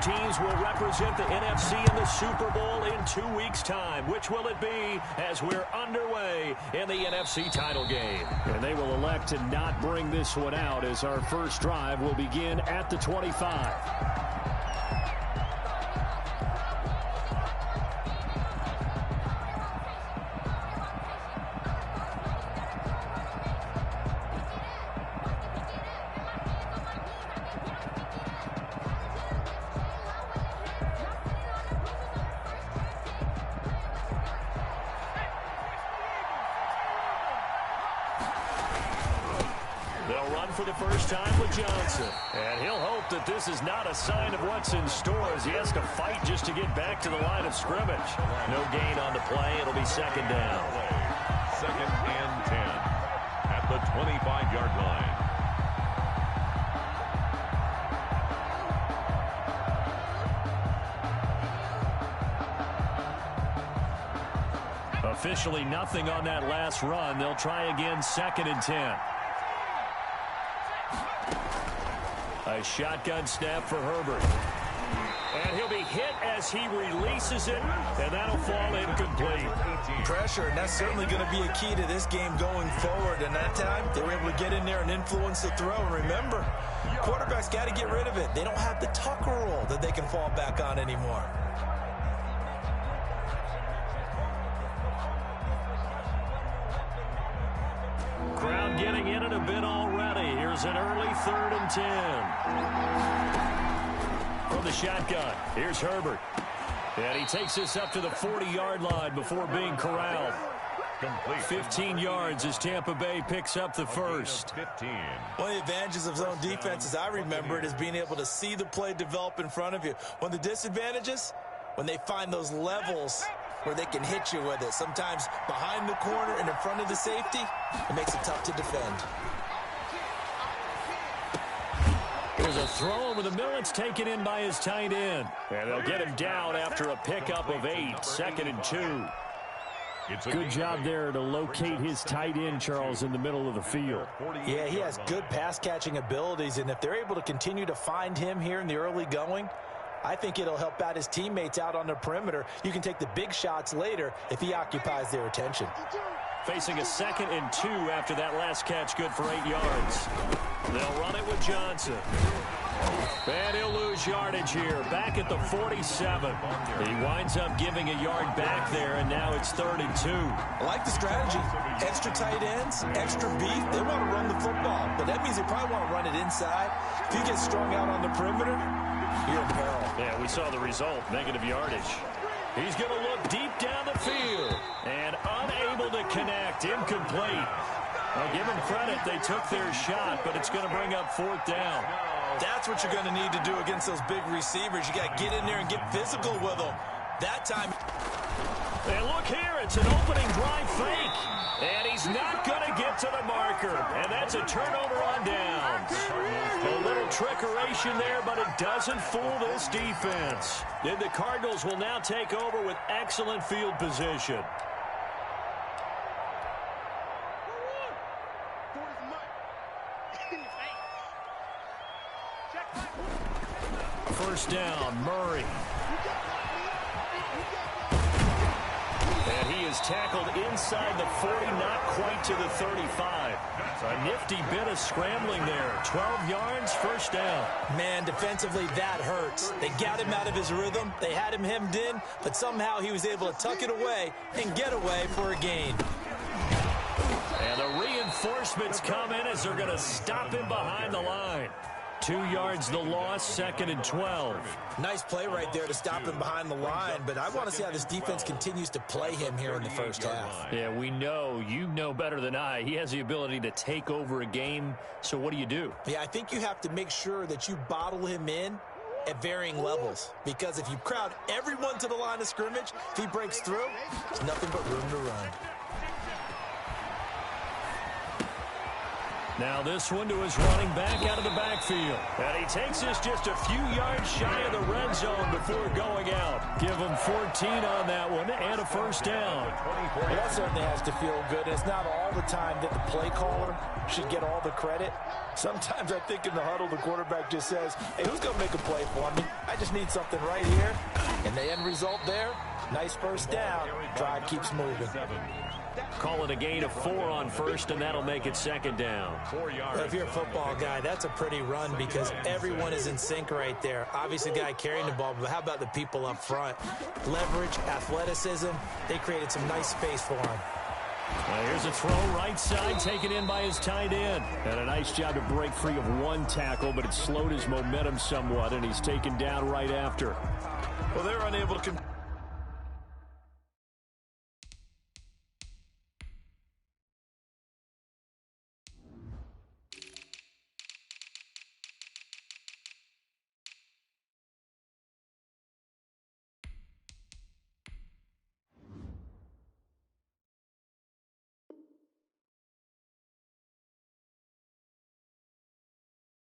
teams will represent the NFC in the Super Bowl in 2 weeks' time. Which will it be as we're underway in the NFC title game? And they will elect to not bring this one out as our first drive will begin at the 25. For the first time with Johnson. And he'll hope that this is not a sign of what's in store as he has to fight just to get back to the line of scrimmage. No gain on the play. It'll be second down. 2nd and 10 at the 25-yard line. Officially nothing on that last run. They'll try again 2nd and 10. A shotgun snap for Herbert. And he'll be hit as he releases it, and that'll fall incomplete. Pressure, and that's certainly going to be a key to this game going forward. And that time, they were able to get in there and influence the throw. And remember, quarterbacks got to get rid of it. They don't have the Tucker rule that they can fall back on anymore. Crowd getting in it a bit already. Here's an early 3rd and 10. From the shotgun, here's Herbert. And he takes this up to the 40-yard line before being corralled. 15 yards as Tampa Bay picks up the first. One of the advantages of zone defense, as I remember it, is being able to see the play develop in front of you. One of the disadvantages, when they find those levels where they can hit you with it. Sometimes behind the corner and in front of the safety, it makes it tough to defend. Here's a throw over the middle. It's taken in by his tight end. And they'll get him down after a pickup of 8. 2nd and 2. Good job there to locate his tight end, Charles, in the middle of the field. Yeah, he has good pass-catching abilities, and if they're able to continue to find him here in the early going, I think it'll help out his teammates out on the perimeter. You can take the big shots later if he occupies their attention. Facing a 2nd and 2 after that last catch, good for 8 yards. They'll run it with Johnson. And he'll lose yardage here, back at the 47. He winds up giving a yard back there, and now it's 3rd and 2. I like the strategy. Extra tight ends, extra beef. They want to run the football, but that means they probably want to run it inside. If you get strung out on the perimeter, you're in peril. Yeah, we saw the result, negative yardage. He's going to look deep down the field and unable to connect, incomplete. I'll give them credit. They took their shot, but it's going to bring up 4th down. That's what you're going to need to do against those big receivers. You got to get in there and get physical with them. That time. And look here, it's an opening drive fake. And he's not going to get to the marker. And that's a turnover on downs. A little trickeration there, but it doesn't fool this defense. And the Cardinals will now take over with excellent field position. First down, Murray. And he is tackled inside the 40, not quite to the 35. A nifty bit of scrambling there. 12 yards, first down. Man, defensively, that hurts. They got him out of his rhythm. They had him hemmed in, but somehow he was able to tuck it away and get away for a gain. And the reinforcements come in as they're going to stop him behind the line. 2 yards the loss, 2nd and 12. Nice play right there to stop him behind the line, but I want to see how this defense continues to play him here in the first half. Yeah, we know, you know better than I. He has the ability to take over a game, so what do you do? Yeah, I think you have to make sure that you bottle him in at varying levels, because if you crowd everyone to the line of scrimmage, if he breaks through, there's nothing but room to run. Now this one to his running back out of the backfield. And he takes this just a few yards shy of the red zone before going out. Give him 14 on that one and a first down. Well, that certainly has to feel good. It's not all the time that the play caller should get all the credit. Sometimes I think in the huddle, the quarterback just says, hey, who's going to make a play for me? I just need something right here. And the end result there, nice first down. Drive keeps moving. Call it a gain of 4 on first, and that'll make it second down. 4 yards. If you're a football guy, that's a pretty run because everyone is in sync right there. Obviously, the guy carrying the ball, but how about the people up front? Leverage, athleticism, they created some nice space for him. Well, here's a throw right side, taken in by his tight end. And a nice job to break free of one tackle, but it slowed his momentum somewhat, and he's taken down right after. Well, they're unable to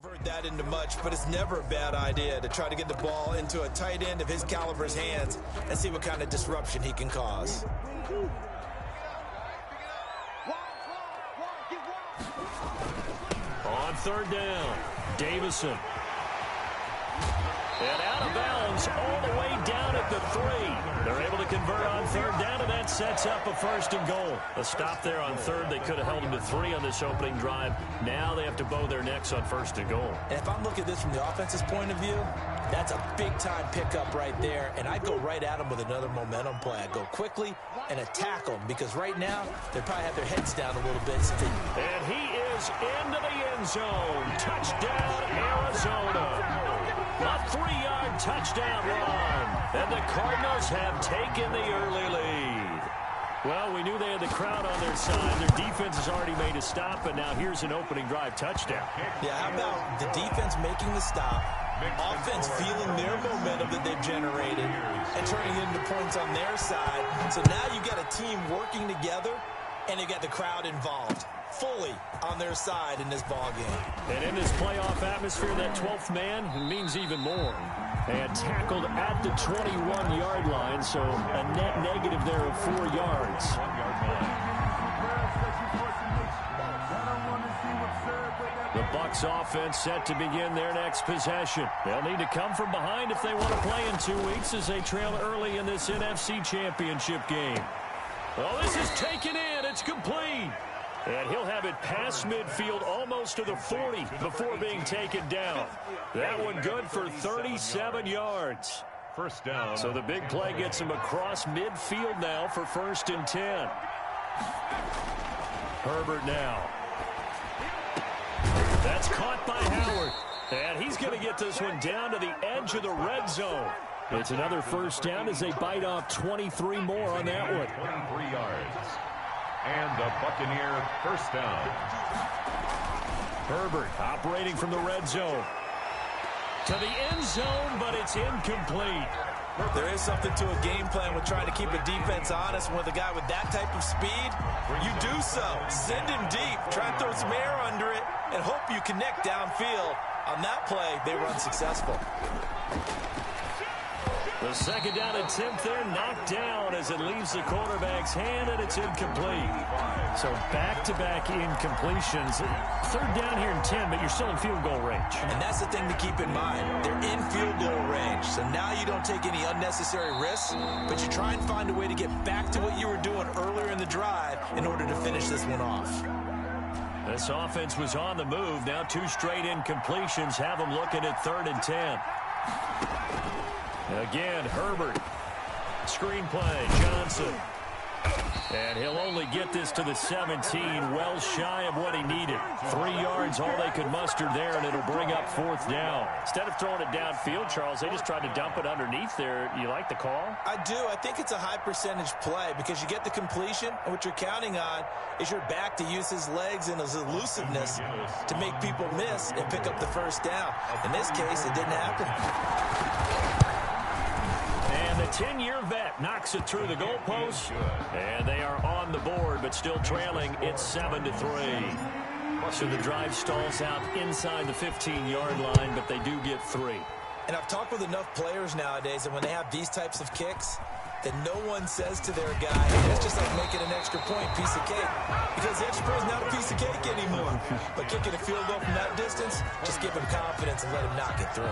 convert that into much, but it's never a bad idea to try to get the ball into a tight end of his caliber's hands and see what kind of disruption he can cause. On third down, Davison. And out of bounds all the way down at the 3. They're able to convert on third down, and that sets up a first and goal. A stop there on third. They could have held him to 3 on this opening drive. Now they have to bow their necks on first and goal. And if I'm looking at this from the offense's point of view, that's a big-time pickup right there, and I'd go right at him with another momentum play. I'd go quickly and attack them because right now they probably have their heads down a little bit. And he is into the end zone. Touchdown, Arizona. A 3-yard touchdown run. And the Cardinals have taken the early lead. Well, we knew they had the crowd on their side. Their defense has already made a stop, and now here's an opening drive touchdown. Yeah, how about the defense making the stop, offense feeling their momentum that they've generated, and turning it into points on their side. So now you've got a team working together, and you got the crowd involved fully on their side in this ball game. And in this playoff atmosphere, that 12th man means even more. And tackled at the 21-yard line, so a net negative there of 4 yards. The Bucs offense set to begin their next possession. They'll need to come from behind if they want to play in 2 weeks as they trail early in this NFC Championship game. Well, this is taken in. It's complete. And he'll have it past midfield almost to the 40 before being taken down. That one good for 37 yards. First down. So the big play gets him across midfield now for 1st and 10. Herbert now. That's caught by Howard. And he's going to get this one down to the edge of the red zone. It's another first down as they bite off 23 more on that one. 23 yards. And the Buccaneer first down. Herbert operating from the red zone. To the end zone, but it's incomplete. There is something to a game plan with trying to keep a defense honest. With a guy with that type of speed, you do so. Send him deep. Try and throw some air under it and hope you connect downfield. On that play, they run successful. The second down attempt there knocked down as it leaves the quarterback's hand, and it's incomplete. So back-to-back incompletions. Third down here in 10, but you're still in field goal range. And that's the thing to keep in mind. They're in field goal range. So now you don't take any unnecessary risks, but you try and find a way to get back to what you were doing earlier in the drive in order to finish this one off. This offense was on the move. Now 2 straight incompletions have them looking at 3rd and 10. Again, Herbert. Screen play, Johnson. And he'll only get this to the 17, well shy of what he needed. 3 yards, all they could muster there, and it'll bring up 4th down. Instead of throwing it downfield, Charles, they just tried to dump it underneath there. You like the call? I do. I think it's a high-percentage play because you get the completion, and what you're counting on is your back to use his legs and his elusiveness to make people miss and pick up the first down. In this case, it didn't happen. And the 10-year vet knocks it through the goalpost. And they are on the board, but still trailing. It's 7-3. So the drive stalls out inside the 15-yard line, but they do get 3. And I've talked with enough players nowadays, and when they have these types of kicks, that no one says to their guy, hey, it's just like making an extra point, piece of cake. Because the extra point is not a piece of cake anymore. But kicking a field goal from that distance, just give him confidence and let him knock it through.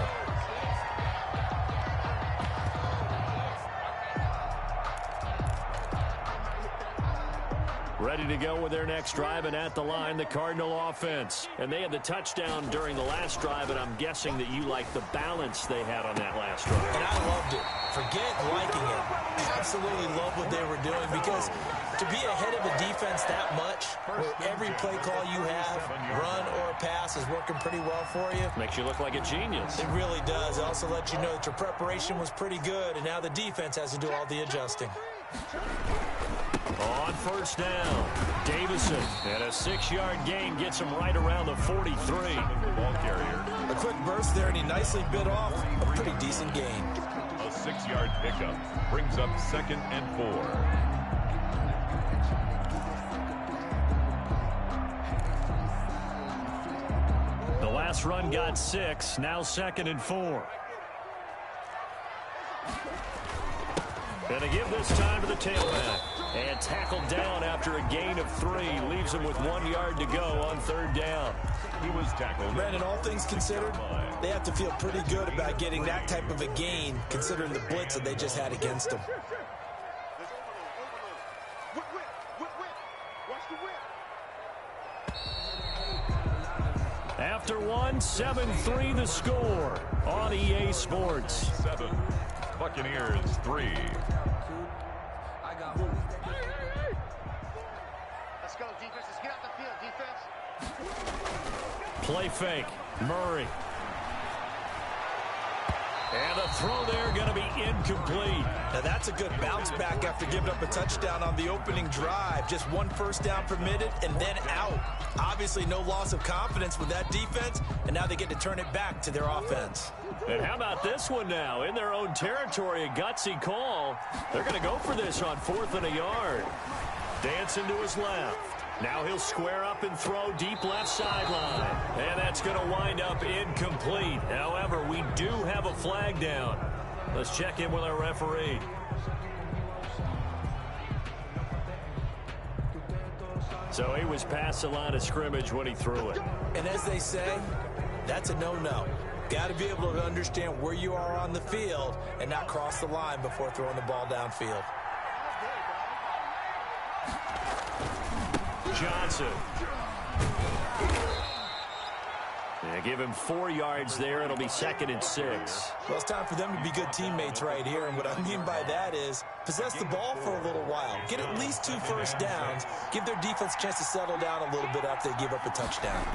Ready to go with their next drive, and at the line, the Cardinal offense. And they had the touchdown during the last drive, and I'm guessing that you like the balance they had on that last drive. And I loved it. Forget liking it. Absolutely love what they were doing, because to be ahead of a defense that much, where every play call you have, run or pass, is working pretty well for you. Makes you look like a genius. It really does. It also lets you know that your preparation was pretty good, and now the defense has to do all the adjusting. On first down, Davison, and a 6-yard gain gets him right around the 43. Ball carrier. A quick burst there, and he nicely bit off a pretty decent gain. A 6-yard pickup brings up 2nd and 4. The last run got 6, now 2nd and 4. Gonna give this time to the tailback. And tackled down after a gain of 3. Leaves him with 1 yard to go on 3rd down. He was tackled. Brandon, all things considered, they have to feel pretty good about getting that type of a gain, considering the blitz that they just had against them. After 1, 7-3 the score on EA Sports. 7. Buccaneers 3. Let's go, defense. Let's get out the field, defense. Play fake. Murray. And the throw there going to be incomplete. Now that's a good bounce back after giving up a touchdown on the opening drive. Just 1 first down permitted and then out. Obviously no loss of confidence with that defense, and now they get to turn it back to their offense. And how about this one now? In their own territory, a gutsy call. They're going to go for this on 4th and a yard. Dancing to his left. Now he'll square up and throw deep left sideline. And that's going to wind up incomplete. However, we do have a flag down. Let's check in with our referee. So he was past the line of scrimmage when he threw it. And as they say, that's a no-no. Got to be able to understand where you are on the field and not cross the line before throwing the ball downfield. Johnson. Yeah, give him 4 yards there. It'll be 2nd and 6. Well, it's time for them to be good teammates right here. And what I mean by that is possess the ball for a little while. Get at least 2 first downs. Give their defense a chance to settle down a little bit after they give up a touchdown.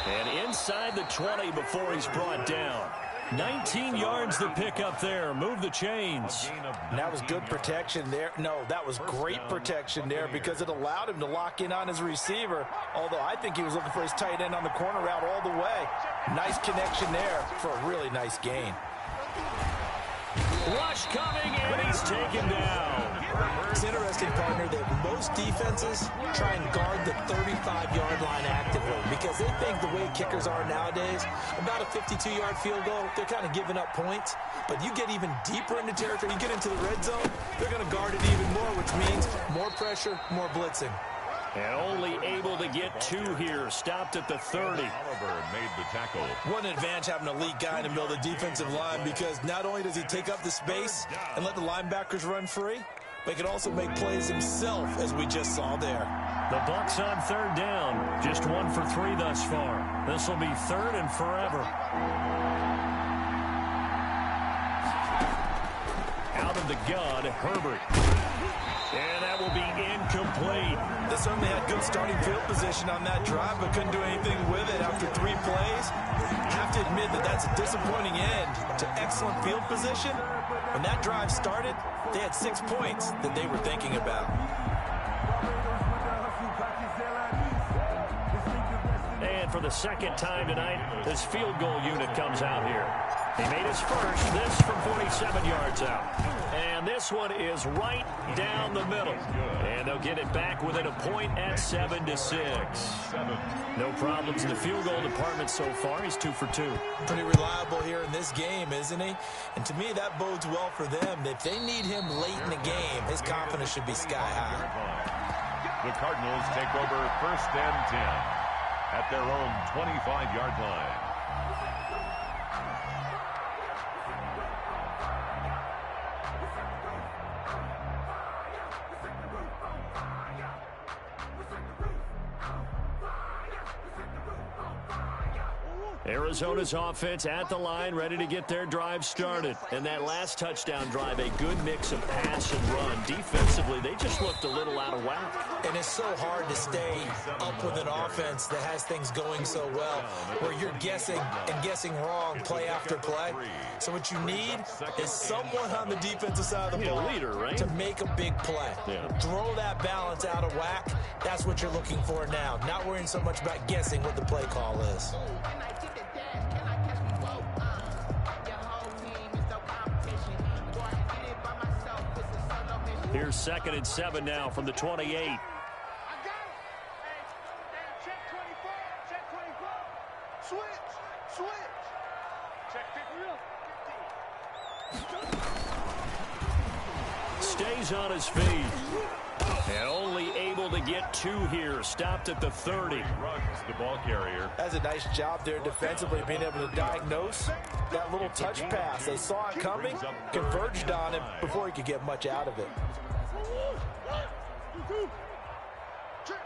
And inside the 20 before he's brought down. 19 yards to pick up there. Move the chains. And that was good protection there. No, that was great protection there because it allowed him to lock in on his receiver. Although I think he was looking for his tight end on the corner route all the way. Nice connection there for a really nice gain. Rush coming, and he's taken down. It's interesting, partner, that most defenses try and guard the 35-yard line actively because they think the way kickers are nowadays, about a 52-yard field goal, they're kind of giving up points. But you get even deeper into territory, you get into the red zone, they're going to guard it even more, which means more pressure, more blitzing. And only able to get 2 here. Stopped at the 30. Oliver made the tackle. What an advantage having an elite guy in the middle of the defensive line because not only does he take up the space and let the linebackers run free, but he can also make plays himself, as we just saw there. The Bucs on 3rd down. Just 1 for 3 thus far. This will be 3rd and forever. Out of the gun, Herbert. And that will be incomplete. They certainly had good starting field position on that drive, but couldn't do anything with it after 3 plays. Have to admit that that's a disappointing end to excellent field position. When that drive started, they had 6 points that they were thinking about. And for the 2nd time tonight, this field goal unit comes out here. He made his first, this from 47 yards out. And this one is right down the middle. And they'll get it back within a point at 7-6. No problems in the field goal department so far. He's 2 for 2. Pretty reliable here in this game, isn't he? And to me, that bodes well for them. If they need him late in the game, his confidence should be sky high. The Cardinals take over 1st and 10 at their own 25-yard line. Arizona's offense at the line, ready to get their drive started. And that last touchdown drive, a good mix of pass and run. Defensively, they just looked a little out of whack. And it's so hard to stay up with an offense that has things going so well, where you're guessing and guessing wrong play after play. So what you need is someone on the defensive side of the ball leader, right? to make a big play. Yeah. Throw that balance out of whack. That's what you're looking for now. Not worrying so much about guessing what the play call is. Here's 2nd and 7 now from the 28. I got it. Hey, check 24. Check 24. Switch. Check 50. Stays on his feet. And only able to get 2 here. Stopped at the 30. Ruggs, the ball carrier. That's a nice job there defensively, being able to diagnose that little touch pass. They saw it coming, converged on him before he could get much out of it. Trip.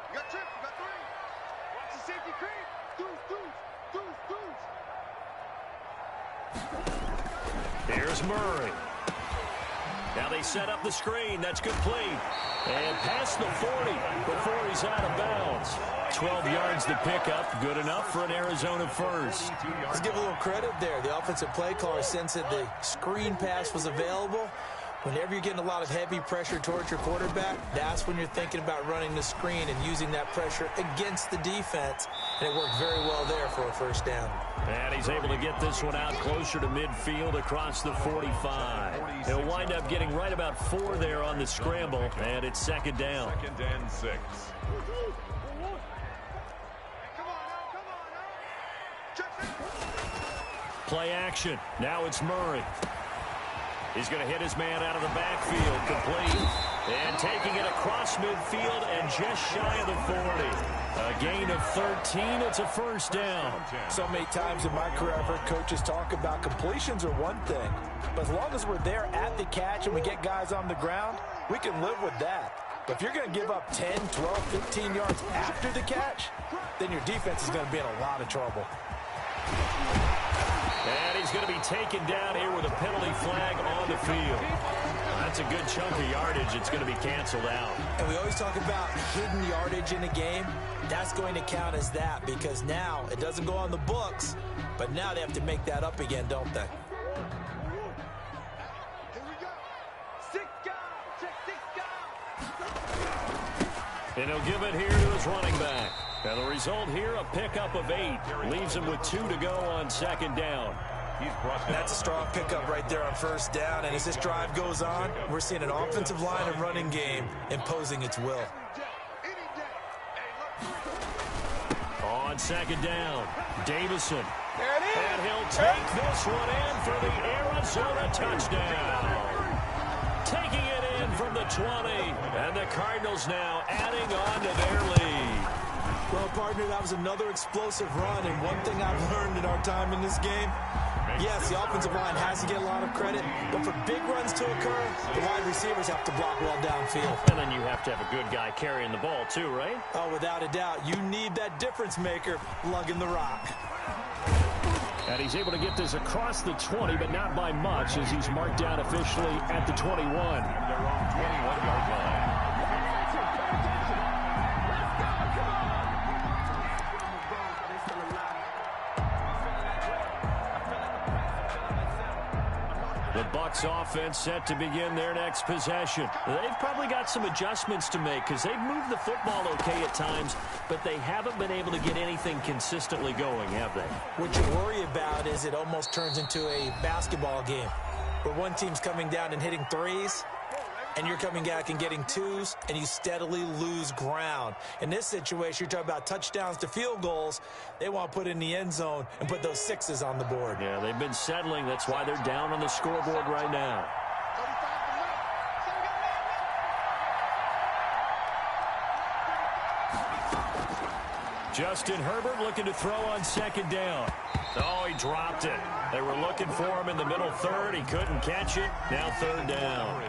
You got 3. Watch the safety creep. Deuce. Here's Murray. Now they set up the screen. That's complete. And past the 40 before he's out of bounds. 12 yards to pick up. Good enough for an Arizona first. Let's give a little credit there. The offensive play caller sensed that the screen pass was available. Whenever you're getting a lot of heavy pressure towards your quarterback, that's when you're thinking about running the screen and using that pressure against the defense. And it worked very well there for a first down. And he's able to get this one out closer to midfield across the 45. He'll wind up getting right about 4 there on the scramble, and it's 2nd down. 2nd and 6. Play action. Now it's Murray. He's going to hit his man out of the backfield, complete. And taking it across midfield and just shy of the 40. A gain of 13. It's a first down. So many times in my career, I've heard coaches talk about completions are one thing. But as long as we're there at the catch and we get guys on the ground, we can live with that. But if you're going to give up 10, 12, 15 yards after the catch, then your defense is going to be in a lot of trouble. And he's going to be taken down here with a penalty flag on the field. That's a good chunk of yardage. It's going to be canceled out. And we always talk about hidden yardage in a game. That's going to count as that because now it doesn't go on the books, but now they have to make that up again, don't they? Here we go. 6 guys. Check 6 guys. And he'll give it here to his running back. And the result here, a pickup of 8. Leaves him with 2 to go on 2nd down. That's a strong pickup right there on first down. And as this drive goes on, we're seeing an offensive line and running game imposing its will. On 2nd down, Davison. There it is. And he'll take this one in for the Arizona touchdown. Taking it in from the 20. And the Cardinals now adding on to their lead. Well, partner, that was another explosive run, and one thing I've learned in our time in this game, yes, the offensive line has to get a lot of credit, but for big runs to occur, the wide receivers have to block well downfield. And then you have to have a good guy carrying the ball too, right? Oh, without a doubt. You need that difference maker lugging the rock. And he's able to get this across the 20, but not by much, as he's marked down officially at the 21. Their own 21-yard line. The Bucs offense set to begin their next possession. They've probably got some adjustments to make because they've moved the football okay at times, but they haven't been able to get anything consistently going, have they? What you worry about is it almost turns into a basketball game where one team's coming down and hitting threes, and you're coming back and getting twos, and you steadily lose ground. In this situation, you're talking about touchdowns to field goals. They want to put in the end zone and put those sixes on the board. Yeah, they've been settling. That's why they're down on the scoreboard right now. Justin Herbert looking to throw on second down. Oh, he dropped it. They were looking for him in the middle third. He couldn't catch it. Now third down.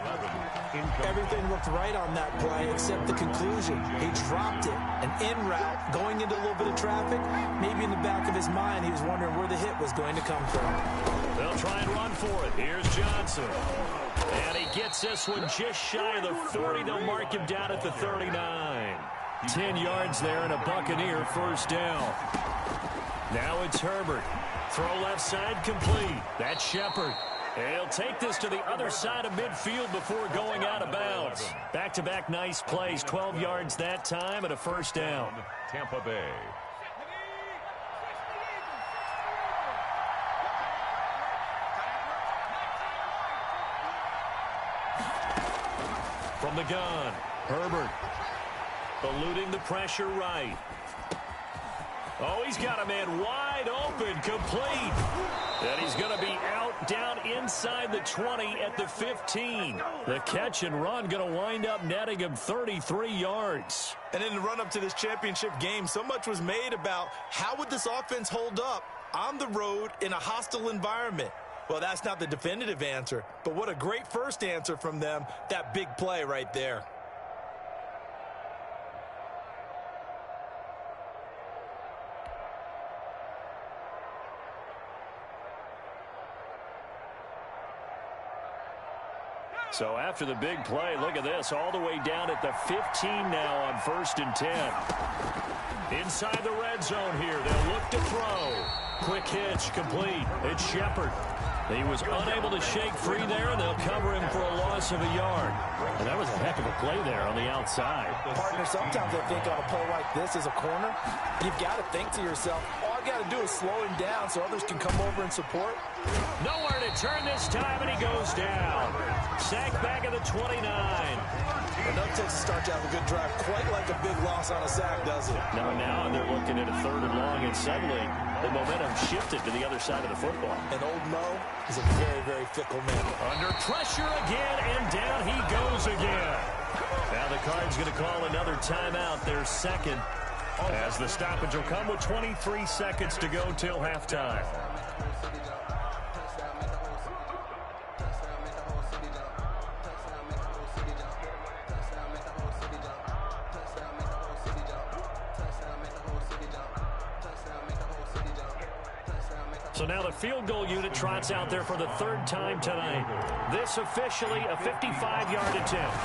Everything looked right on that play except the conclusion. He dropped it. An in route, going into a little bit of traffic. Maybe in the back of his mind, he was wondering where the hit was going to come from. They'll try and run for it. Here's Johnson. And he gets this one just shy of the 40. They'll mark him down at the 39. 10 yards there and a Buccaneer first down. Now it's Herbert. Throw left side complete. That's Shepard. He'll take this to the other side of midfield before going out of bounds. Back-to-back nice plays. 12 yards that time and a first down. Tampa Bay. From the gun, Herbert. Eluding the pressure right. Oh, he's got a man wide open, complete. And he's going to be out down inside the 20 at the 15. The catch and run going to wind up netting him 33 yards. And in the run-up to this championship game, so much was made about how would this offense hold up on the road in a hostile environment. Well, that's not the definitive answer, but what a great first answer from them, that big play right there. So after the big play, look at this, all the way down at the 15 now on 1st and 10. Inside the red zone here, they'll look to throw. Quick hitch, complete. It's Shepard. He was unable to shake free there, and they'll cover him for a loss of a yard. And that was a heck of a play there on the outside. Partner, sometimes I think on a play like this as a corner, you've got to think to yourself, all I've got to do is slow him down so others can come over and support. Nowhere to turn this time, and he goes down. Sack back at the 29. And no takes to start to have a good drive, quite like a big loss on a sack, does it? Now they're looking at a 3rd and long, and suddenly the momentum shifted to the other side of the football. And old Mo is a very, very fickle man. Under pressure again, and down he goes again. Now the Cards going to call another timeout, their second, as the stoppage will come with 23 seconds to go till halftime. So now the field goal unit trots out there for the 3rd time tonight. This officially a 55-yard attempt.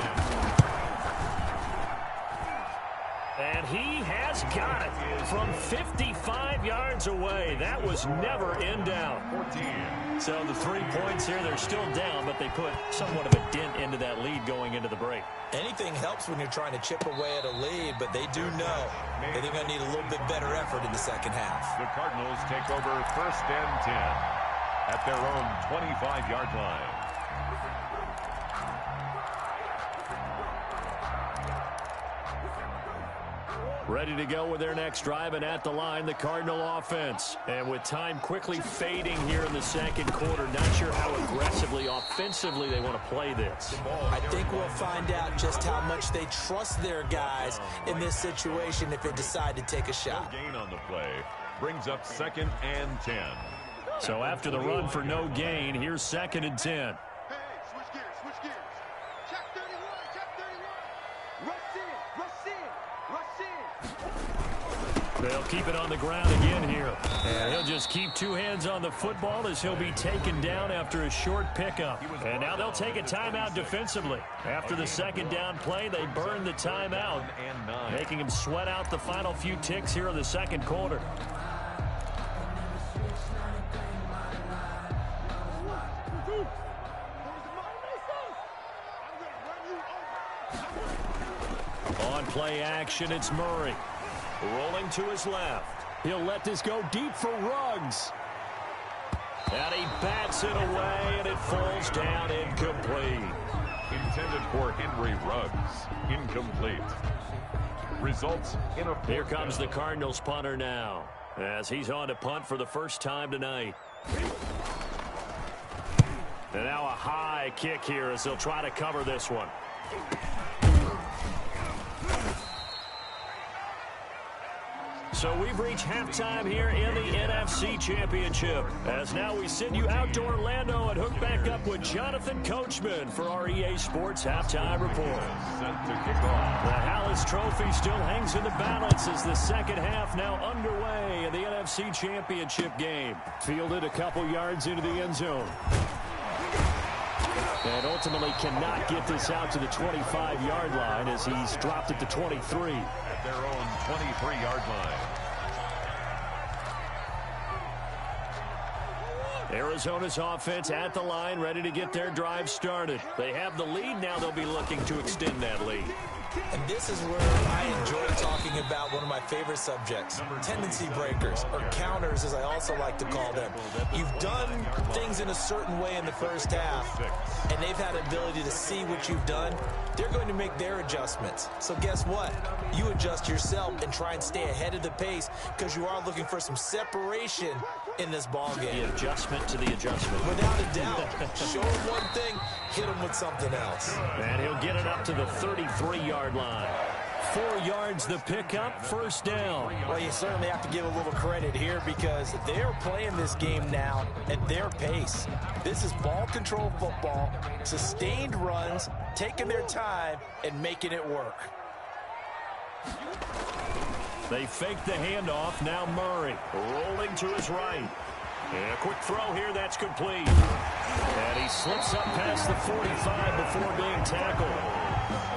And he has got it from 55 yards away. That was never in doubt. 14. So the 3 points here, they're still down, but they put somewhat of a dent into that lead going into the break. Anything helps when you're trying to chip away at a lead, but they do know that they're going to need a little bit better effort in the second half. The Cardinals take over 1st and 10 at their own 25-yard line. Ready to go with their next drive, and at the line, the Cardinal offense. And with time quickly fading here in the second quarter, not sure how aggressively, offensively they want to play this. I think we'll find out just how much they trust their guys in this situation if they decide to take a shot. Gain on the play brings up 2nd and 10. So after the run for no gain, here's 2nd and 10. Hey, switch gears, switch gears. Check 31, check 31. Rush in, rush in, rush in. They'll keep it on the ground again here. And he'll just keep 2 hands on the football as he'll be taken down after a short pickup. And now they'll take a timeout defensively. After the 2nd down play, they burn the timeout, making him sweat out the final few ticks here in the 2nd quarter. On play action, it's Murray. Rolling to his left. He'll let this go deep for Ruggs. And he bats it away, and it falls down incomplete. Intended for Henry Ruggs. Incomplete. Results in a... Here comes the Cardinals punter now, as he's on to punt for the first time tonight. And now a high kick here as they'll try to cover this one. So we've reached halftime here in the NFC Championship, as now we send you out to Orlando and hook back up with Jonathan Coachman for our EA Sports Halftime Report. Set to kick off. The Hallis Trophy still hangs in the balance as the second half now underway in the NFC Championship game. Fielded a couple yards into the end zone. And ultimately cannot get this out to the 25-yard line as he's dropped it to 23. At their own 23-yard line. Arizona's offense at the line, ready to get their drive started. They have the lead. Now they'll be looking to extend that lead. And this is where I enjoy talking about one of my favorite subjects, tendency breakers, or counters as I also like to call them. You've done things in a certain way in the first half, and they've had the ability to see what you've done. They're going to make their adjustments. So guess what? You adjust yourself and try and stay ahead of the pace because you are looking for some separation in this ball game. The adjustment to the adjustment. Without a doubt. Show him one thing, hit him with something else. And he'll get it up to the 33-yard line. 4 yards the pickup, first down. Well, you certainly have to give a little credit here because they're playing this game now at their pace. This is ball control football, sustained runs, taking their time and making it work. They fake the handoff. Now Murray rolling to his right. And a quick throw here. That's complete. And he slips up past the 45 before being tackled.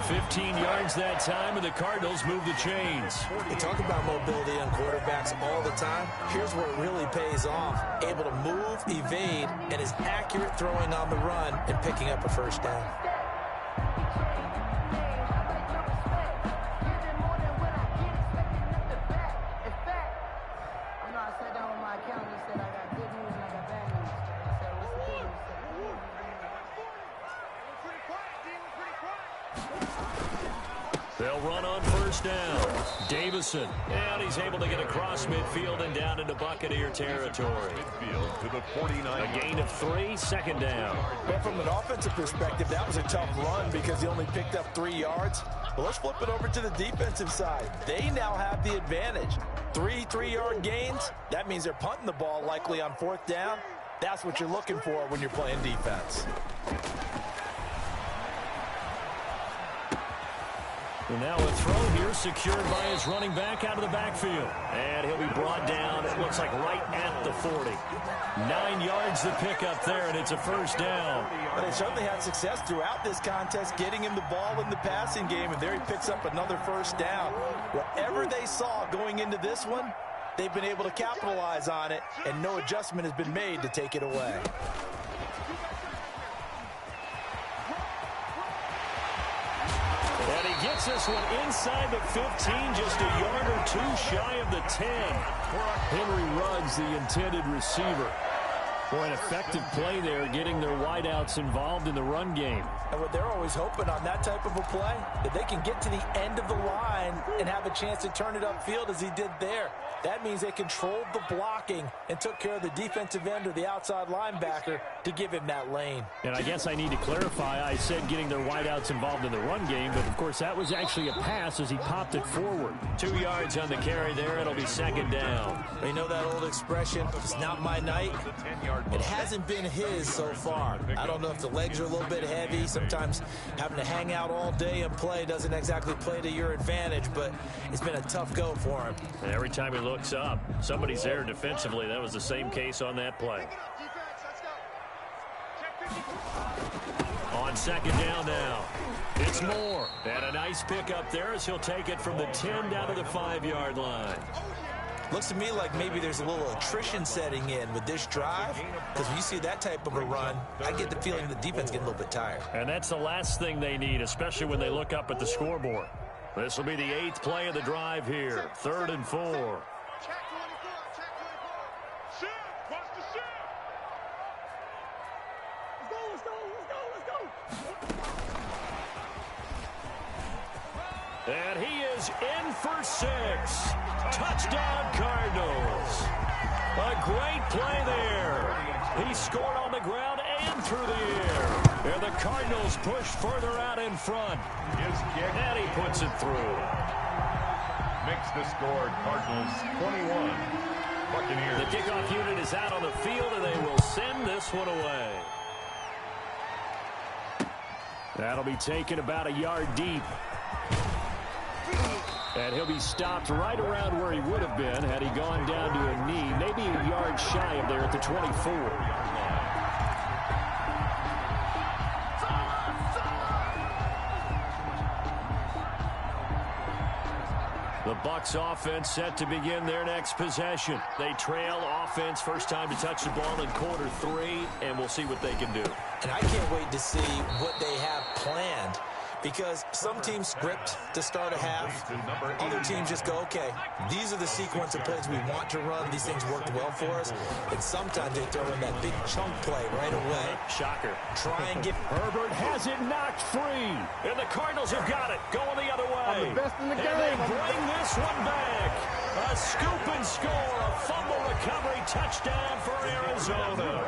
15 yards that time, and the Cardinals move the chains. They talk about mobility on quarterbacks all the time. Here's where it really pays off. Able to move, evade, and is accurate throwing on the run and picking up a first down. They'll run on first down. Davison, and he's able to get across midfield and down into Buccaneer territory. Midfield to the 49. A gain of 3, second down. Well, from an offensive perspective, that was a tough run because he only picked up 3 yards. But let's flip it over to the defensive side. They now have the advantage. 3 3-yard gains. That means they're punting the ball likely on fourth down. That's what you're looking for when you're playing defense. And now a throw here secured by his running back out of the backfield. And he'll be brought down, it looks like right at the 40. 9 yards the pickup there, and it's a first down. But they certainly had success throughout this contest, getting him the ball in the passing game, and there he picks up another first down. Whatever they saw going into this one, they've been able to capitalize on it, and no adjustment has been made to take it away. And he gets this one inside the 15, just a yard or 2 shy of the 10. Henry Ruggs, the intended receiver. For an effective play there, getting their wideouts involved in the run game. And what they're always hoping on that type of a play, that they can get to the end of the line and have a chance to turn it upfield as he did there. That means they controlled the blocking and took care of the defensive end or the outside linebacker to give him that lane. And I guess I need to clarify, I said getting their wideouts involved in the run game, but of course that was actually a pass as he popped it forward. 2 yards on the carry there, it'll be second down. You know that old expression, it's not my night? It hasn't been his so far. I don't know if the legs are a little bit heavy. Sometimes having to hang out all day and play doesn't exactly play to your advantage, but it's been a tough go for him. And every time he looks up, somebody's there defensively. That was the same case on that play. On second down now, it's Moore. And a nice pickup there as he'll take it from the 10 down to the 5-yard line. Looks to me like maybe there's a little attrition setting in with this drive, because when you see that type of a run, I get the feeling the defense getting a little bit tired. And that's the last thing they need, especially when they look up at the scoreboard. This will be the 8th play of the drive here. 3rd and 4. Check 24, check 24. Shift, watch the shift. Let's go. And he is in for 6. Touchdown, Cardinals. A great play there. He scored on the ground and through the air. And the Cardinals push further out in front. His kick. And he puts it through. Makes the score Cardinals 21. Buccaneers. The kickoff unit is out on the field, and they will send this one away. That'll be taken about a yard deep. And he'll be stopped right around where he would have been had he gone down to a knee, maybe a yard shy of there at the 24. The Bucs offense set to begin their next possession. They trail offense, first time to touch the ball in quarter 3, and we'll see what they can do. And I can't wait to see what they have planned, because some teams script to start a half. Other teams just go, okay, these are the sequence of plays we want to run. These things worked well for us. And sometimes they throw in that big chunk play right away. Shocker. Try and get... Herbert has it knocked free. And the Cardinals have got it. Going the other way. I'm the best in the game. And they bring this one back. A scoop and score. A fumble recovery touchdown for Arizona.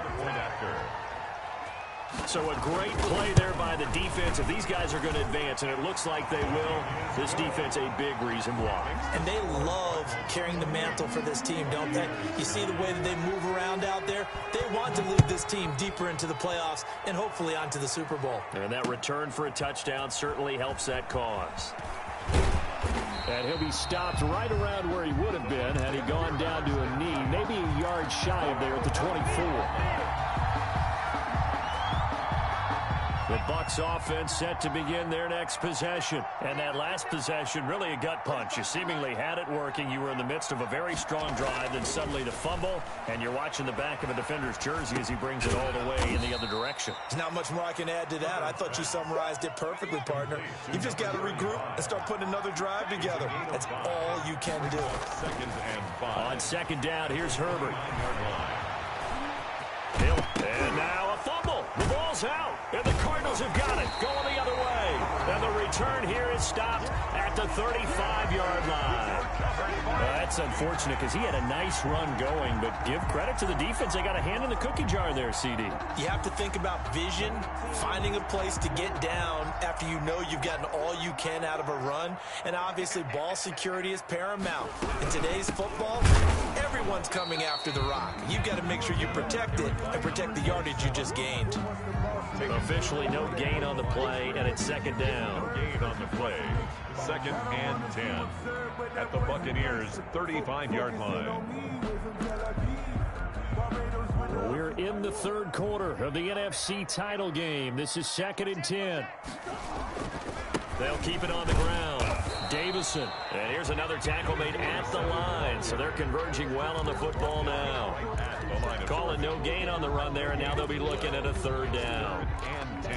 So a great play there by the defense. If these guys are going to advance, and it looks like they will, this defense a big reason why. And they love carrying the mantle for this team, don't they? You see the way that they move around out there? They want to lead this team deeper into the playoffs and hopefully onto the Super Bowl. And that return for a touchdown certainly helps that cause. And he'll be stopped right around where he would have been had he gone down to a knee, maybe a yard shy of there at the 24. The Bucs offense set to begin their next possession. And that last possession, really a gut punch. You seemingly had it working. You were in the midst of a very strong drive, then suddenly the fumble, and you're watching the back of a defender's jersey as he brings it all the way in the other direction. There's not much more I can add to that. I thought you summarized it perfectly, partner. You've just got to regroup and start putting another drive together. That's all you can do. 2nd and 5. On 2nd down, here's Herbert. And now a fumble. The ball's out. And the Cardinals have got it. Going the other way. And the return here is stopped at the 35-yard line. That's unfortunate because he had a nice run going, but give credit to the defense. They got a hand in the cookie jar there, CD. You have to think about vision, finding a place to get down after you know you've gotten all you can out of a run, and obviously ball security is paramount. In today's football, everyone's coming after the rock. You've got to make sure you protect it and protect the yardage you just gained. Officially no gain on the play, and it's 2nd down. No gain on the play. 2nd and 10 at the Buccaneers' 35-yard line. We're in the 3rd quarter of the NFC title game. This is 2nd and 10. They'll keep it on the ground. Davison. And here's another tackle made at the line. So they're converging well on the football now. Call it no gain on the run there, and now they'll be looking at a 3rd down. And 10.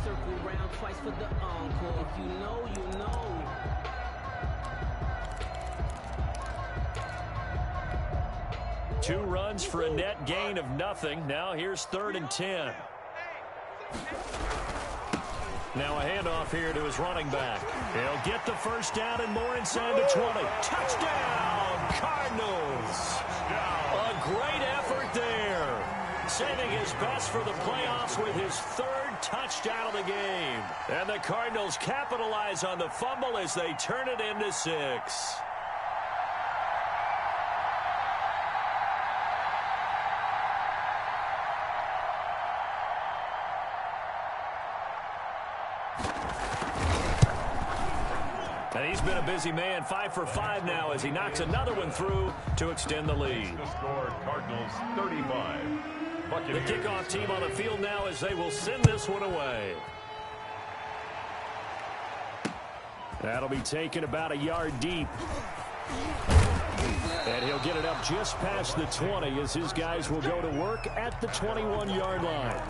Circle round twice for the encore. If you know, you know. Two runs for a net gain of nothing. Now here's 3rd and 10. Now a handoff here to his running back. He'll get the first down and more inside the 20. Touchdown, Cardinals. A great effort there. Saving his best for the playoffs with his 3rd touchdown of the game. And the Cardinals capitalize on the fumble as they turn it into 6. And he's been a busy man, 5 for 5 now as he knocks another one through to extend the lead. The score, Cardinals 35. The kickoff team on the field now as they will send this one away. That'll be taken about a yard deep. And he'll get it up just past the 20 as his guys will go to work at the 21-yard line.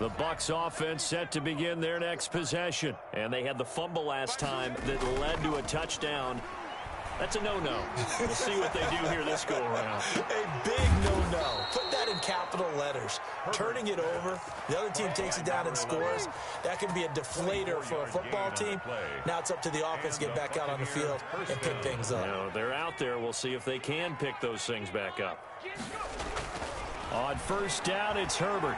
The Bucs offense set to begin their next possession. And they had the fumble last time that led to a touchdown. That's a no-no. We'll see what they do here this go-around. A big no-no. Put that in capital letters. Turning it over, the other team takes it down and scores. That can be a deflator for a football team. Now it's up to the offense to get back out on the field and pick things up. Now, they're out there. We'll see if they can pick those things back up. On first down, it's Herbert.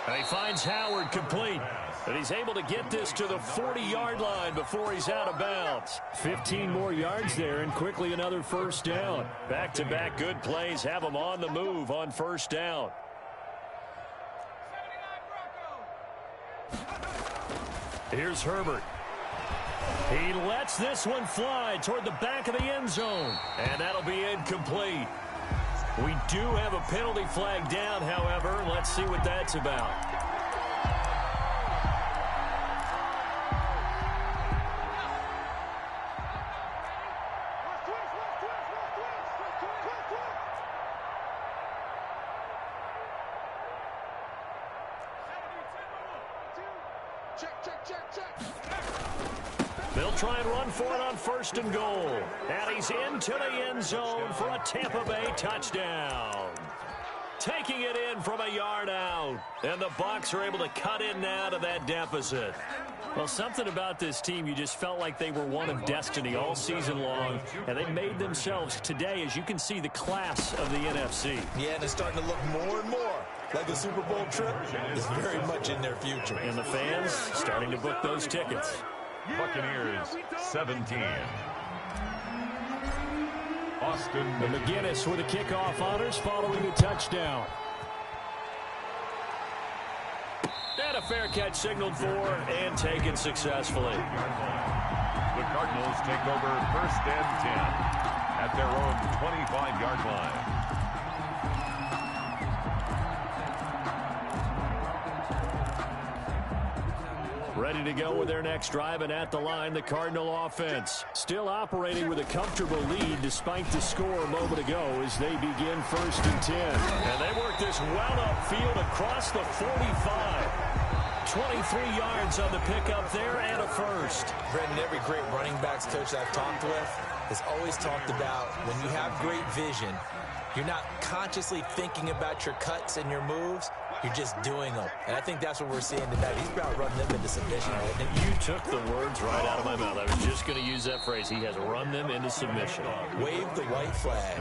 And he finds Howard complete. And he's able to get this to the 40-yard line before he's out of bounds. 15 more yards there and quickly another first down. Back-to-back good plays have him on the move on first down. Here's Herbert. He lets this one fly toward the back of the end zone. And that'll be incomplete. We do have a penalty flag down, however. Let's see what that's about. They'll try and run for it on first and goal. And he's into the end zone for a Tampa Bay touchdown. Taking it in from a yard out. And the Bucs are able to cut in now to that deficit. Well, something about this team, you just felt like they were one of destiny all season long. And they made themselves today, as you can see, the class of the NFC. Yeah, and it's starting to look more and more like the Super Bowl trip is very much in their future. And the fans starting to book those tickets. Buccaneers 17. Austin McGinnis with the kickoff honors following the touchdown. And a fair catch signaled for and taken successfully. The Cardinals take over first and 10 at their own 25-yard line. Ready to go with their next drive, and at the line, the Cardinal offense. Still operating with a comfortable lead despite the score a moment ago as they begin first and 10. And they work this well upfield across the 45. 23 yards on the pickup there and a first. Brendan, every great running backs coach I've talked with has always talked about when you have great vision, you're not consciously thinking about your cuts and your moves. You're just doing them. And I think that's what we're seeing tonight. He's about running them into submission. And you took the words right out of my mouth. I was just going to use that phrase. He has run them into submission. Wave the white flag.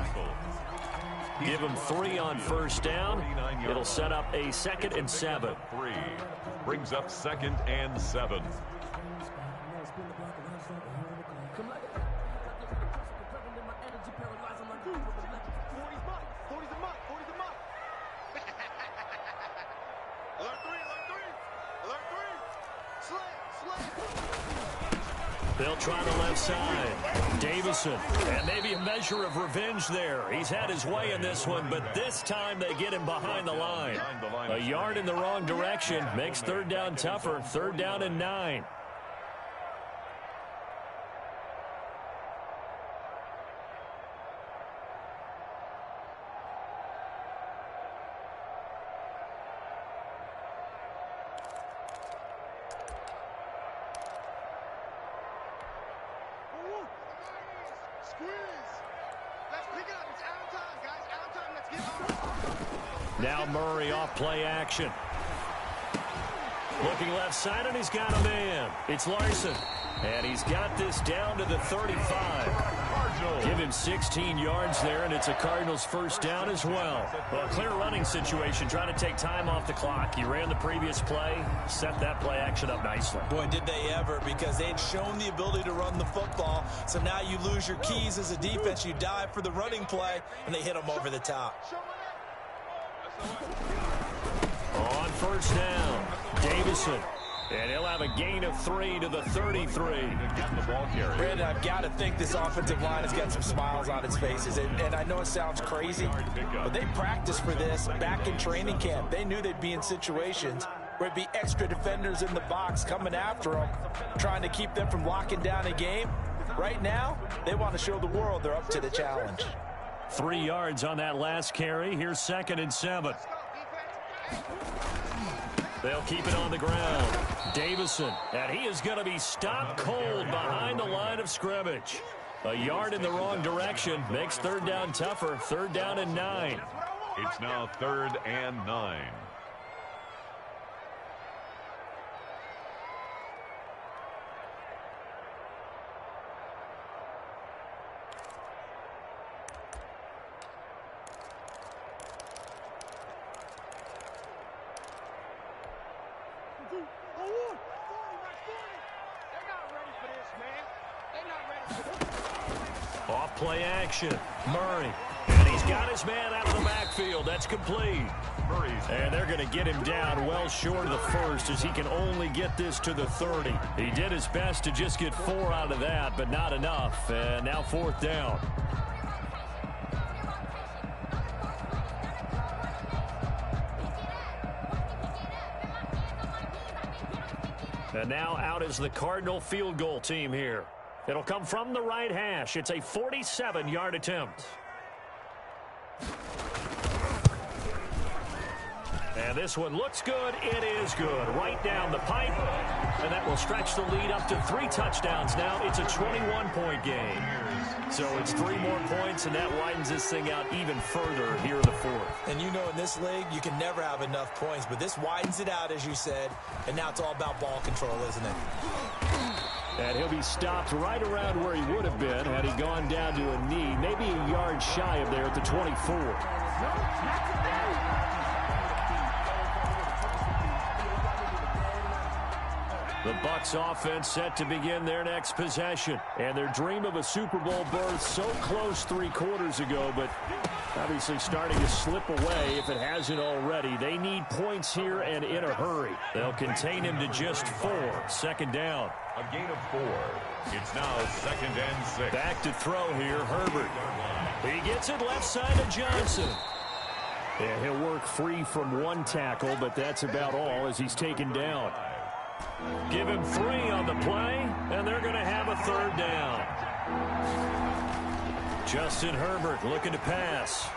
Give him 3 on first down. It'll set up a 2nd and 7. 3 brings up 2nd and 7. They'll try the left side. Davison, and maybe a measure of revenge there. He's had his way in this one, but this time they get him behind the line. A yard in the wrong direction makes third down tougher. 3rd down and 9. Now Murray off play action. Looking left side, and he's got a man. It's Larson. And he's got this down to the 35. Give him 16 yards there, and it's a Cardinals first down as well. Well, a clear running situation, trying to take time off the clock. He ran the previous play, set that play action up nicely. Boy, did they ever, because they'd shown the ability to run the football. So now you lose your keys as a defense. You dive for the running play, and they hit them over the top. On first down, Davison. And he'll have a gain of 3 to the 33. Brandon, I've got to think this offensive line has got some smiles on its faces. And I know it sounds crazy, but they practiced for this back in training camp. They knew they'd be in situations where it'd be extra defenders in the box coming after them, trying to keep them from locking down a game. Right now, they want to show the world they're up to the challenge. 3 yards on that last carry. Here's 2nd and 7. They'll keep it on the ground. Davison, and he is going to be stopped cold behind the line of scrimmage. A yard in the wrong direction makes third down tougher. Third down and 9. It's now 3rd and 9. Off play action. Murray. And he's got his man out of the backfield. That's complete. And they're going to get him down well short of the first as he can only get this to the 30. He did his best to just get 4 out of that, but not enough. And now 4th down. And now out is the Cardinal field goal team here. It'll come from the right hash. It's a 47-yard attempt. And this one looks good. It is good. Right down the pipe. And that will stretch the lead up to 3 touchdowns now. It's a 21-point game. So it's 3 more points, and that widens this thing out even further here in the 4th. And you know in this league, you can never have enough points. But this widens it out, as you said. And now it's all about ball control, isn't it? And he'll be stopped right around where he would have been had he gone down to a knee, maybe a yard shy of there at the 24. The Bucs offense set to begin their next possession. And their dream of a Super Bowl berth so close 3 quarters ago, but obviously starting to slip away if it hasn't already. They need points here and in a hurry. They'll contain him to just 4. 2nd down. A gain of 4. It's now 2nd and 6. Back to throw here, Herbert. He gets it left side of Johnson. And he'll work free from 1 tackle, but that's about all as he's taken down. Give him 3 on the play, and they're going to have a 3rd down. Justin Herbert looking to pass.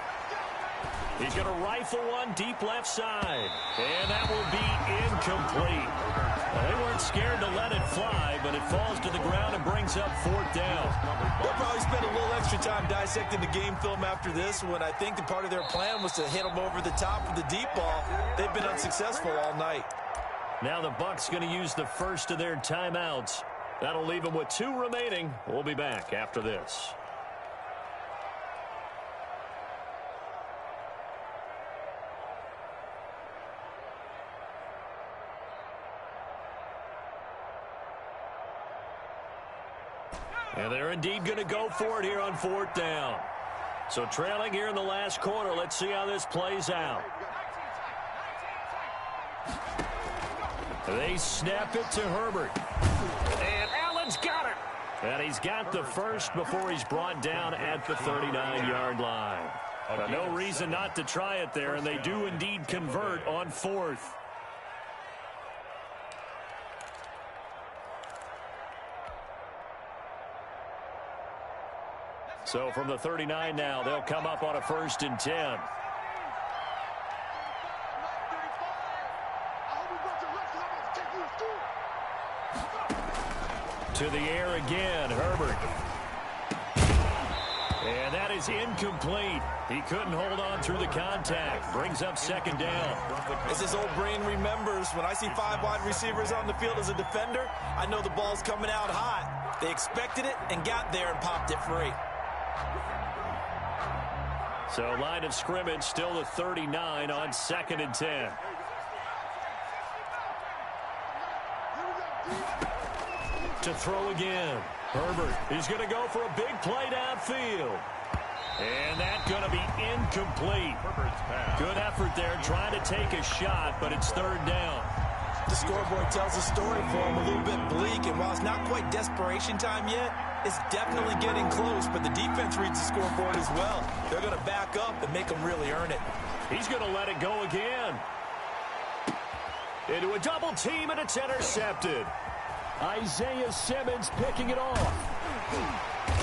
He's going to rifle one deep left side, and that will be incomplete. Well, they weren't scared to let it fly, but it falls to the ground and brings up 4th down. They'll probably spend a little extra time dissecting the game film after this one. I think that part of their plan was to hit them over the top with the deep ball. They've been unsuccessful all night. Now the Bucs going to use the first of their timeouts. That'll leave them with 2 remaining. We'll be back after this. And they're indeed going to go for it here on 4th down. So trailing here in the last quarter. Let's see how this plays out. They snap it to Herbert. And Allen's got it. And he's got the first before he's brought down at the 39-yard line. No reason not to try it there, and they do indeed convert on 4th. So from the 39 now, they'll come up on a 1st and 10. To the air again, Herbert. And that is incomplete. He couldn't hold on through the contact. Brings up 2nd down. As his old brain remembers, when I see 5 wide receivers on the field as a defender, I know the ball's coming out hot. They expected it and got there and popped it free. So line of scrimmage still the 39 on 2nd and 10. To throw again. Herbert, he's going to go for a big play downfield. And that's going to be incomplete. Good effort there trying to take a shot, but it's 3rd down. The scoreboard tells a story for him, a little bit bleak, and while it's not quite desperation time yet, it's definitely getting close, but the defense reads the scoreboard as well. They're going to back up and make them really earn it. He's going to let it go again. Into a double team, and it's intercepted. Isaiah Simmons picking it off.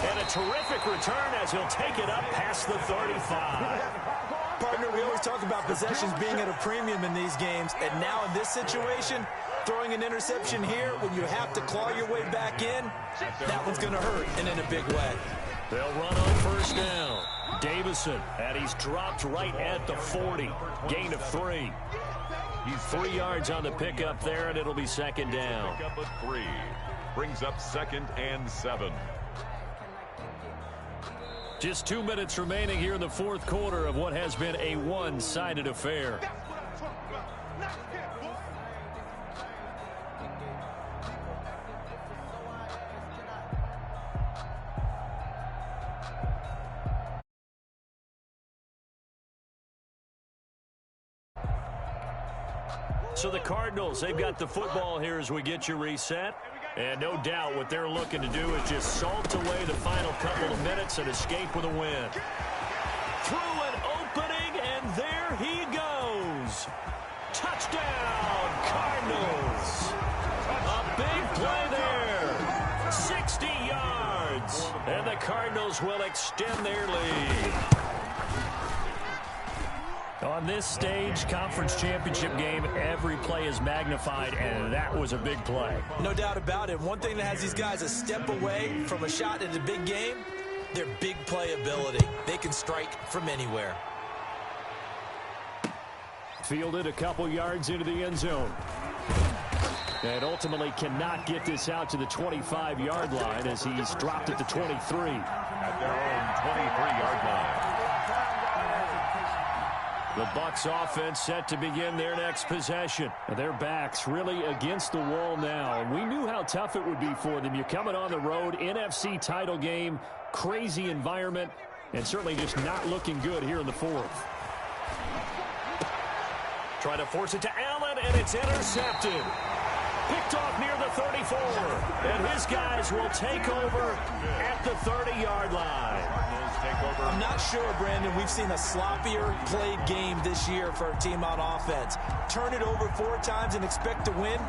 And a terrific return as he'll take it up past the 35. Part partner, we always talk about possessions being at a premium in these games, and now in this situation, throwing an interception here when you have to claw your way back in, that one's going to hurt, and in a big way. They'll run on first down. Davison, and he's dropped right at the 40. Gain of 3. He's 3 yards on the pickup there, and it'll be second down. Pickup of 3. Brings up 2nd and 7. Just 2 minutes remaining here in the fourth quarter of what has been a one-sided affair. So the Cardinals, they've got the football here as we get you reset. And no doubt what they're looking to do is just salt away the final couple of minutes and escape with a win. Through an opening, and there he goes. Touchdown, Cardinals. A big play there. 60 yards. And the Cardinals will extend their lead. On this stage, conference championship game, every play is magnified, and that was a big play. No doubt about it. One thing that has these guys a step away from a shot in a big game, their big play ability. They can strike from anywhere. Fielded a couple yards into the end zone. And ultimately cannot get this out to the 25-yard line as he's dropped at the 23. At their own 23-yard line. The Bucs offense set to begin their next possession. Their backs really against the wall now. And we knew how tough it would be for them. You're coming on the road, NFC title game, crazy environment, and certainly just not looking good here in the fourth. Trying to force it to Allen, and it's intercepted. Picked off near the 34. And his guys will take over at the 30-yard line. I'm not sure, Brandon, we've seen a sloppier played game this year for a team on offense. Turn it over 4 times and expect to win?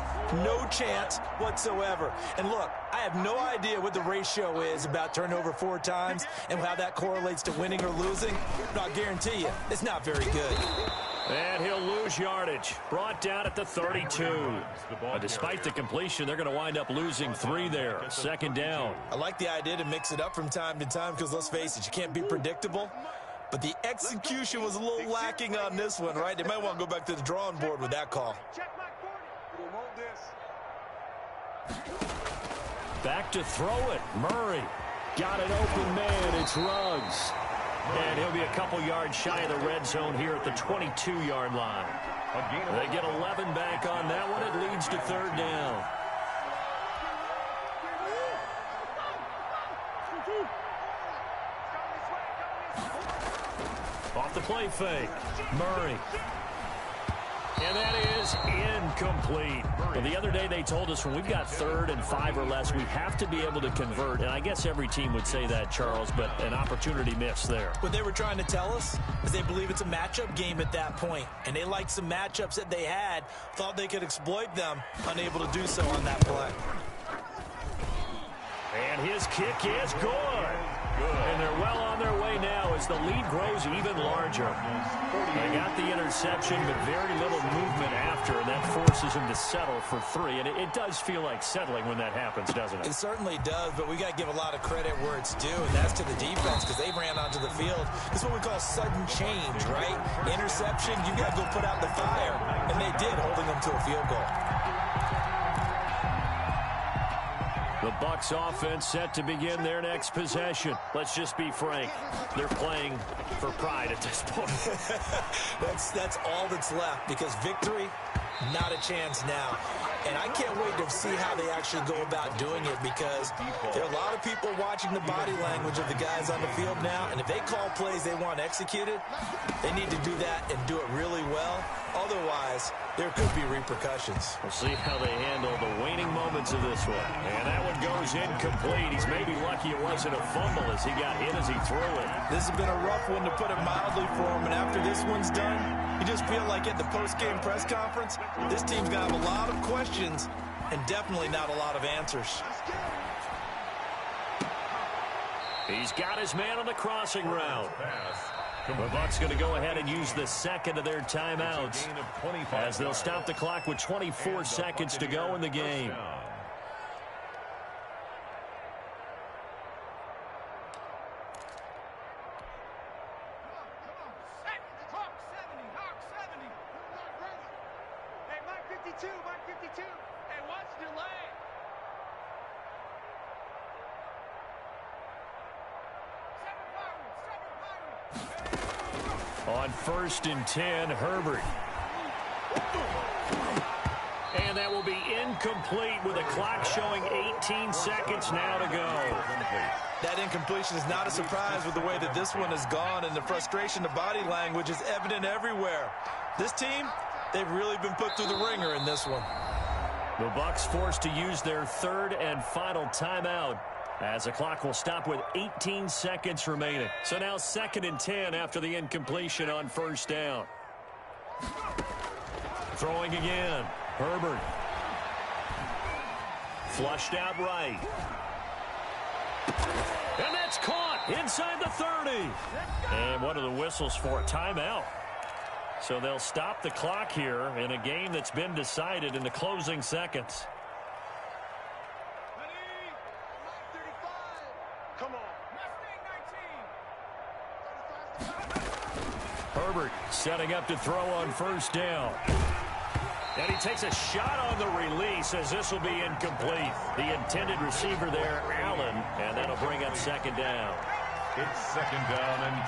No chance whatsoever. And look, I have no idea what the ratio is about turnover 4 times and how that correlates to winning or losing, but I'll guarantee you, it's not very good. And he'll lose yardage. Brought down at the 32. Despite the completion, they're going to wind up losing 3 there. Second down. I like the idea to mix it up from time to time because, let's face it, you can't be predictable. But the execution was a little lacking on this one, right? They might want to go back to the drawing board with that call. Back to throw it. Murray. Got an open man. It's Ruggs. And he'll be a couple yards shy of the red zone here at the 22-yard line. They get 11 back on that one. It leads to third down. Off the play fake. Murray. And that is incomplete. Well, the other day they told us when we've got 3rd and 5 or less, we have to be able to convert. And I guess every team would say that, Charles, but an opportunity missed there. What they were trying to tell us is they believe it's a matchup game at that point. And they liked some matchups that they had, thought they could exploit them, unable to do so on that play. And his kick is good. And they're well on their way now as the lead grows even larger. They got the interception, but very little movement after, and that forces them to settle for 3. And it does feel like settling when that happens, doesn't it? It certainly does, but we got to give a lot of credit where it's due, and that's to the defense because they ran onto the field. It's what we call sudden change, right? Interception, you got to go put out the fire, and they did, holding them to a field goal. The Bucs offense set to begin their next possession. Let's just be frank. They're playing for pride at this point. That's all that's left because victory, not a chance now. And I can't wait to see how they actually go about doing it because there are a lot of people watching the body language of the guys on the field now. And if they call plays they want executed, they need to do that and do it really well. Otherwise, there could be repercussions. We'll see how they handle the waning moments of this one. And that one goes incomplete. He's maybe lucky it wasn't a fumble as he got hit as he threw it. This has been a rough one to put it mildly for him. And after this one's done, you just feel like at the post-game press conference, this team's going to have a lot of questions and definitely not a lot of answers. He's got his man on the crossing route. The Bucs going to go ahead and use the second of their timeouts as they'll stop the clock with 24 seconds to go in the game. On 1st and 10, Herbert. And that will be incomplete with the clock showing 18 seconds now to go. That incompletion is not a surprise with the way that this one has gone, and the frustration, the body language is evident everywhere. This team, they've really been put through the ringer in this one. The Bucs forced to use their third and final timeout, as the clock will stop with 18 seconds remaining. So now 2nd and 10 after the incompletion on 1st down. Throwing again. Herbert. Flushed out right. And that's caught inside the 30. And what are the whistles for? A timeout. So they'll stop the clock here in a game that's been decided in the closing seconds. Herbert setting up to throw on 1st down. And he takes a shot on the release as this will be incomplete. The intended receiver there, Allen, and that'll bring up 2nd down. It's 2nd down and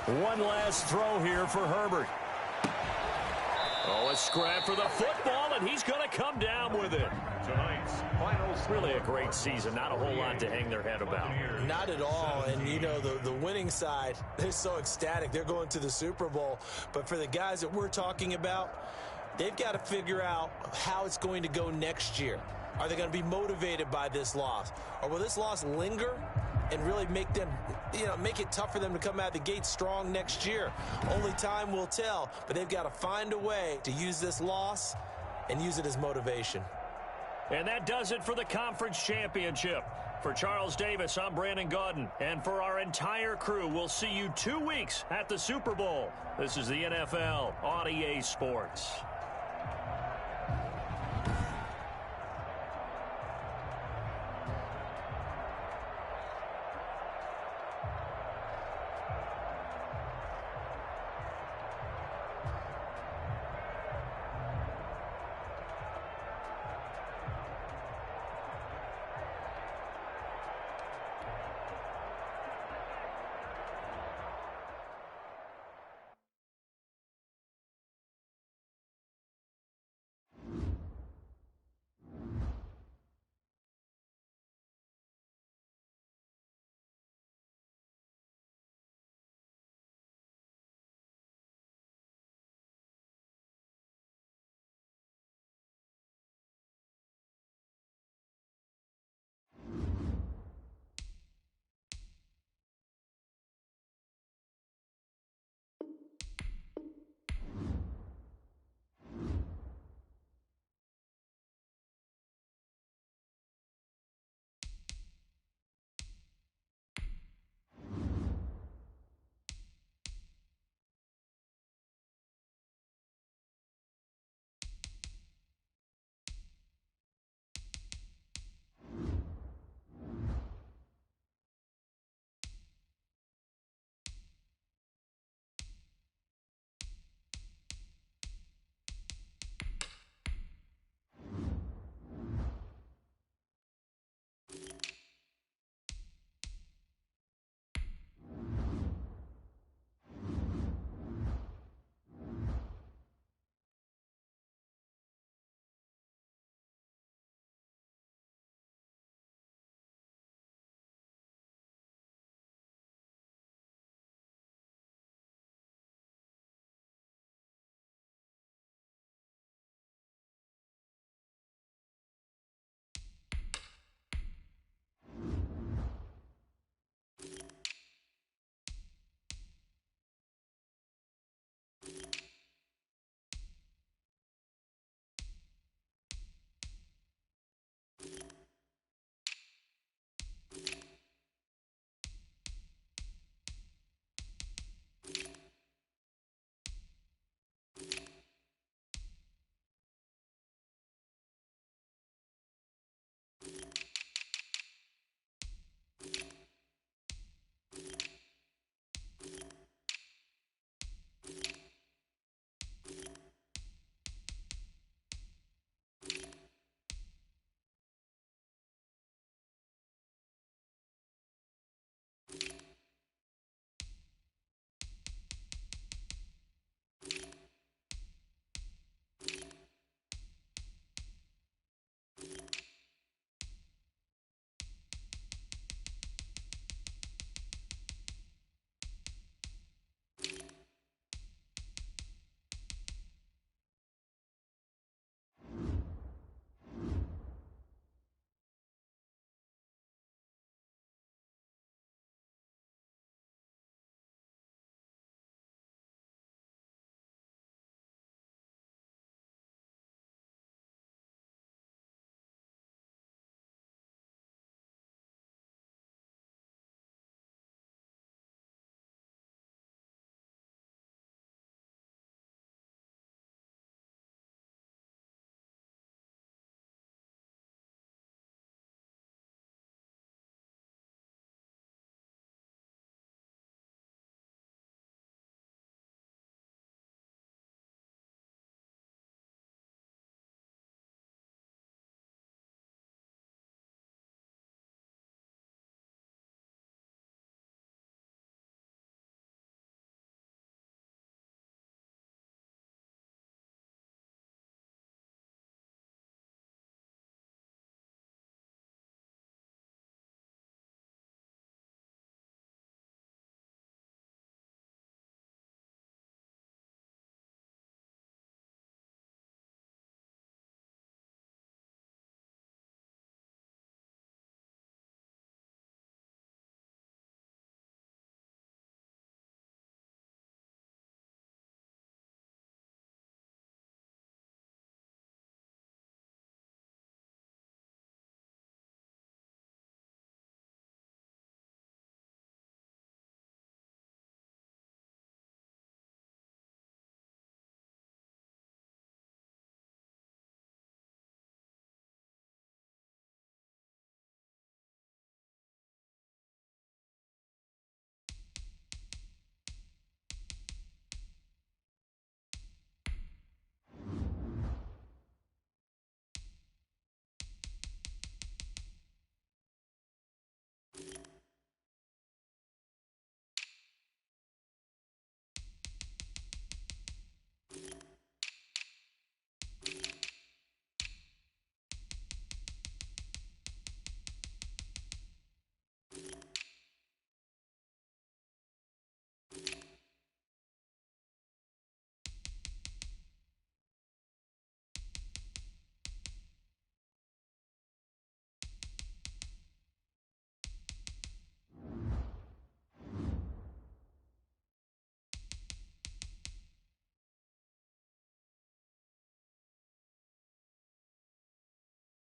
10. One last throw here for Herbert. Oh, a scrap for the football, and he's going to come down with it. Tonight's final. Really a great season. Not a whole lot to hang their head about. Not at all. And, you know, the winning side, they're so ecstatic. They're going to the Super Bowl. But for the guys that we're talking about, they've got to figure out how it's going to go next year. Are they going to be motivated by this loss? Or will this loss linger and really make them, make it tough for them to come out of the gate strong next year? Only time will tell, but they've got to find a way to use this loss and use it as motivation. And that does it for the conference championship. For Charles Davis, I'm Brandon Gaudin. And for our entire crew, we'll see you 2 weeks at the Super Bowl. This is the NFL on EA Sports.